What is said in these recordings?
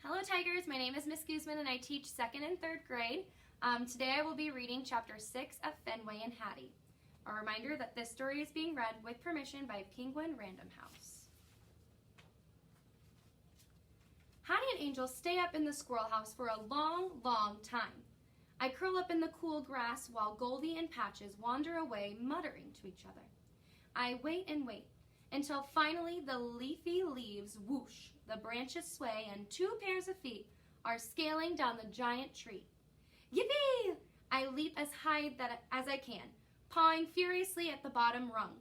Hello Tigers, my name is Miss Guzman and I teach 2nd and 3rd grade. Today I will be reading Chapter 6 of Fenway and Hattie. A reminder that this story is being read with permission by Penguin Random House. Hattie and Angel stay up in the squirrel house for a long time. I curl up in the cool grass while Goldie and Patches wander away muttering to each other. I wait and wait until finally the leafy leaves whoosh, the branches sway, and 2 pairs of feet are scaling down the giant tree. Yippee! I leap as high as I can, pawing furiously at the bottom rung.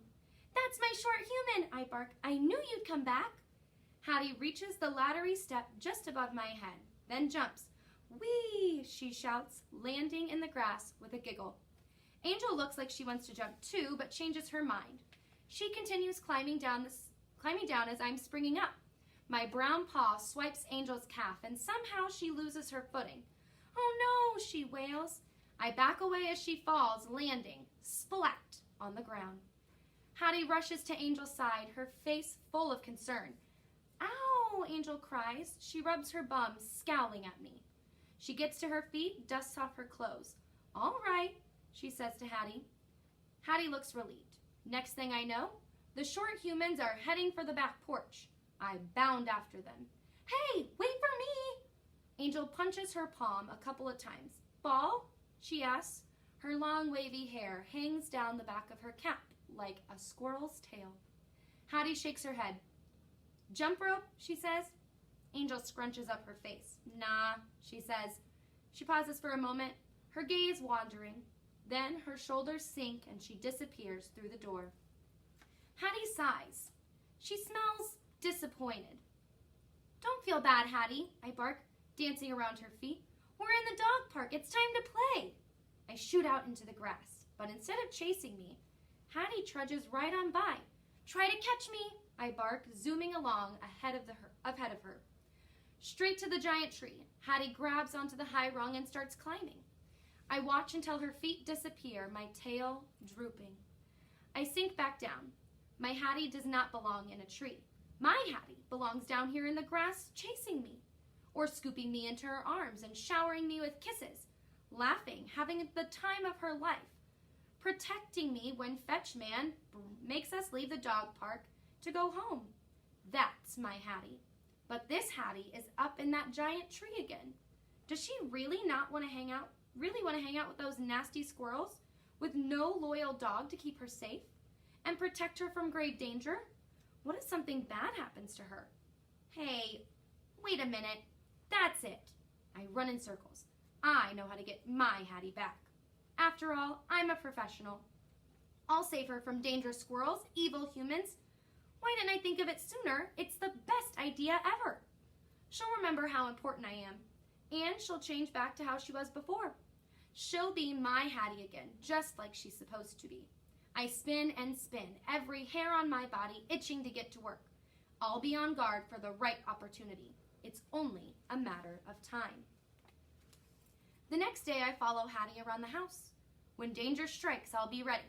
That's my short human, I bark. I knew you'd come back. Hattie reaches the laddery step just above my head, then jumps. Whee! She shouts, landing in the grass with a giggle. Angel looks like she wants to jump too, but changes her mind. She continues climbing down as I'm springing up. My brown paw swipes Angel's calf, and somehow she loses her footing. Oh no, she wails. I back away as she falls, landing, splat, on the ground. Hattie rushes to Angel's side, her face full of concern. Ow, Angel cries. She rubs her bum, scowling at me. She gets to her feet, dusts off her clothes. All right, she says to Hattie. Hattie looks relieved. Next thing I know, the short humans are heading for the back porch. I bound after them. Hey, wait for me! Angel punches her palm a couple of times. Ball? She asks. Her long wavy hair hangs down the back of her cap like a squirrel's tail. Hattie shakes her head. Jump rope, she says. Angel scrunches up her face. Nah, she says. She pauses for a moment, her gaze wandering. Then her shoulders sink and she disappears through the door. Hattie sighs. She smells disappointed. Don't feel bad, Hattie, I bark, dancing around her feet. We're in the dog park. It's time to play. I shoot out into the grass, but instead of chasing me, Hattie trudges right on by. Try to catch me, I bark, zooming along ahead of her. Straight to the giant tree, Hattie grabs onto the high rung and starts climbing. I watch until her feet disappear, my tail drooping. I sink back down. My Hattie does not belong in a tree. My Hattie belongs down here in the grass chasing me, or scooping me into her arms and showering me with kisses, laughing, having the time of her life, protecting me when Fetch Man makes us leave the dog park to go home. That's my Hattie. But this Hattie is up in that giant tree again. Does she really want to hang out with those nasty squirrels with no loyal dog to keep her safe and protect her from grave danger? What if something bad happens to her? Hey, wait a minute. That's it. I run in circles. I know how to get my Hattie back. After all, I'm a professional. I'll save her from dangerous squirrels, evil humans. Why didn't I think of it sooner? It's the best idea ever. She'll remember how important I am, and she'll change back to how she was before. She'll be my Hattie again, just like she's supposed to be. I spin and spin, every hair on my body itching to get to work. I'll be on guard for the right opportunity. It's only a matter of time. The next day, I follow Hattie around the house. When danger strikes, I'll be ready.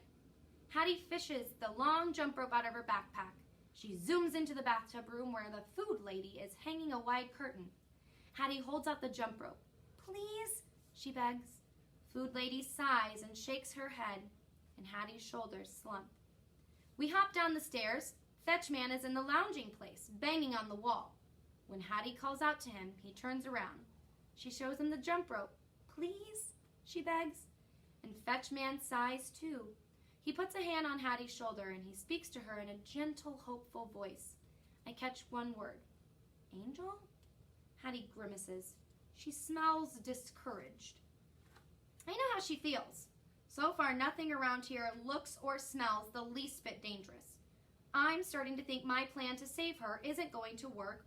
Hattie fishes the long jump rope out of her backpack. She zooms into the bathtub room where the food lady is hanging a wide curtain. Hattie holds out the jump rope. Please, she begs. Food lady sighs and shakes her head, and Hattie's shoulders slump. We hop down the stairs. Fetch Man is in the lounging place, banging on the wall. When Hattie calls out to him, he turns around. She shows him the jump rope. Please, she begs. And Fetch Man sighs too. He puts a hand on Hattie's shoulder and he speaks to her in a gentle, hopeful voice. I catch one word. Angel? Hattie grimaces. She smells discouraged. I know how she feels. So far, nothing around here looks or smells the least bit dangerous. I'm starting to think my plan to save her isn't going to work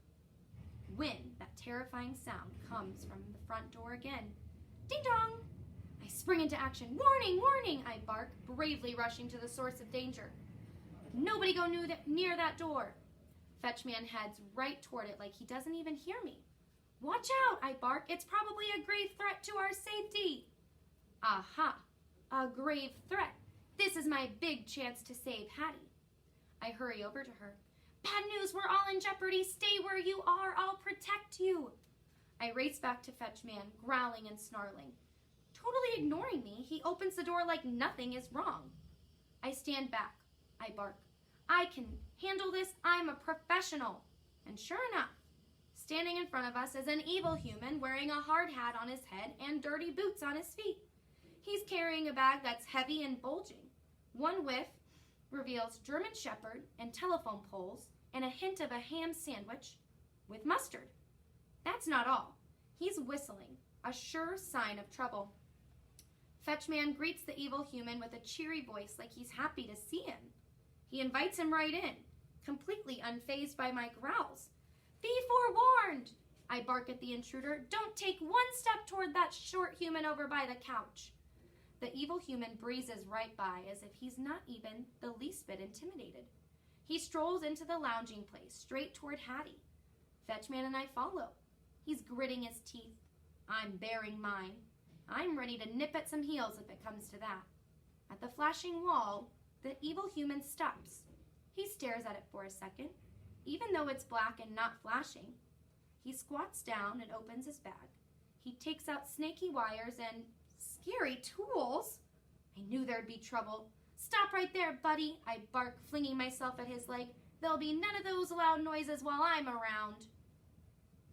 when that terrifying sound comes from the front door again. Ding dong! I spring into action. Warning, warning, I bark, bravely rushing to the source of danger. Nobody go near that door. Fetch Man heads right toward it like he doesn't even hear me. Watch out, I bark. It's probably a grave threat to our safety. Aha, a grave threat. This is my big chance to save Hattie. I hurry over to her. Bad news, we're all in jeopardy. Stay where you are. I'll protect you. I race back to fetch man, growling and snarling. Totally ignoring me, he opens the door like nothing is wrong. I stand back. I bark. I can handle this. I'm a professional. And sure enough, standing in front of us is an evil human wearing a hard hat on his head and dirty boots on his feet. He's carrying a bag that's heavy and bulging. One whiff reveals German Shepherd and telephone poles and a hint of a ham sandwich with mustard. That's not all. He's whistling, a sure sign of trouble. Fetchman greets the evil human with a cheery voice like he's happy to see him. He invites him right in, completely unfazed by my growls. Be forewarned! I bark at the intruder. Don't take one step toward that short human over by the couch. The evil human breezes right by as if he's not even the least bit intimidated. He strolls into the lounging place, straight toward Hattie. Fetchman and I follow. He's gritting his teeth. I'm baring mine. I'm ready to nip at some heels if it comes to that. At the flashing wall, the evil human stops. He stares at it for a second, even though it's black and not flashing. He squats down and opens his bag. He takes out snaky wires and scary tools. I knew there'd be trouble. Stop right there, buddy, I bark, flinging myself at his leg. There'll be none of those loud noises while I'm around.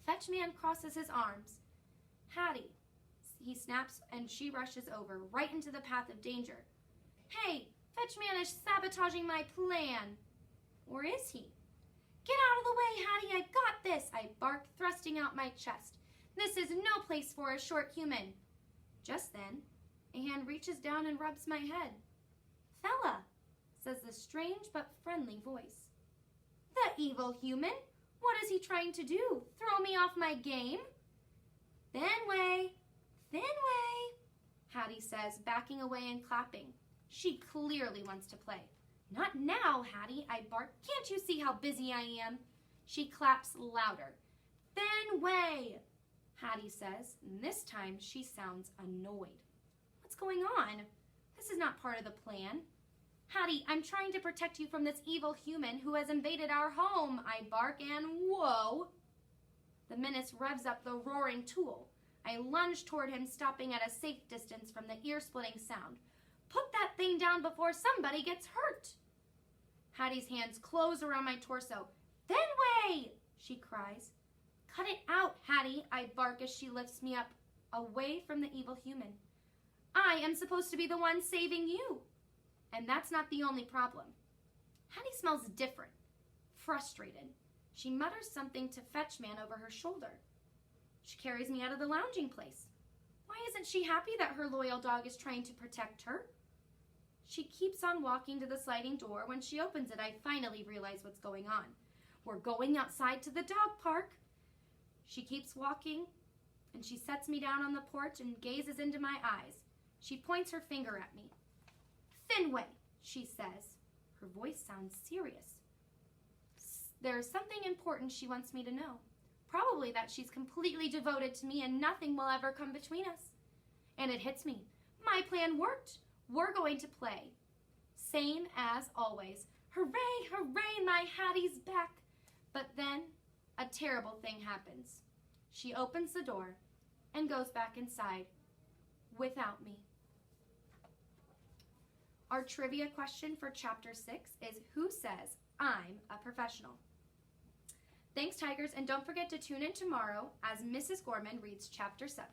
Fetchman crosses his arms. Hattie, he snaps, and she rushes over, right into the path of danger. Hey, Fetchman is sabotaging my plan. Or is he? Get out of the way, Hattie, I've got this, I bark, thrusting out my chest. This is no place for a short human. Just then, a hand reaches down and rubs my head. Fella, says the strange but friendly voice. The evil human? What is he trying to do? Throw me off my game? Fenway, Hattie says, backing away and clapping. She clearly wants to play. Not now, Hattie, I bark. Can't you see how busy I am? She claps louder. Fenway, Hattie says, and this time she sounds annoyed. What's going on? This is not part of the plan. Hattie, I'm trying to protect you from this evil human who has invaded our home, I bark, and whoa! The menace revs up the roaring tool. I lunge toward him, stopping at a safe distance from the ear-splitting sound. Put that thing down before somebody gets hurt. Hattie's hands close around my torso. Fenway, she cries. Cut it out, Hattie, I bark as she lifts me up, away from the evil human. I am supposed to be the one saving you. And that's not the only problem. Hattie smells different, frustrated. She mutters something to Fetchman over her shoulder. She carries me out of the lounging place. Why isn't she happy that her loyal dog is trying to protect her? She keeps on walking to the sliding door. When she opens it, I finally realize what's going on. We're going outside to the dog park. She keeps walking, and she sets me down on the porch and gazes into my eyes. She points her finger at me. Fenway, she says. Her voice sounds serious. There's something important she wants me to know. Probably that she's completely devoted to me and nothing will ever come between us. And it hits me. My plan worked. We're going to play. Same as always. Hooray, hooray, my Hattie's back. But then a terrible thing happens. She opens the door and goes back inside without me. Our trivia question for Chapter 6 is, who says, I'm a professional? Thanks, Tigers, and don't forget to tune in tomorrow as Mrs. Gorman reads Chapter 7.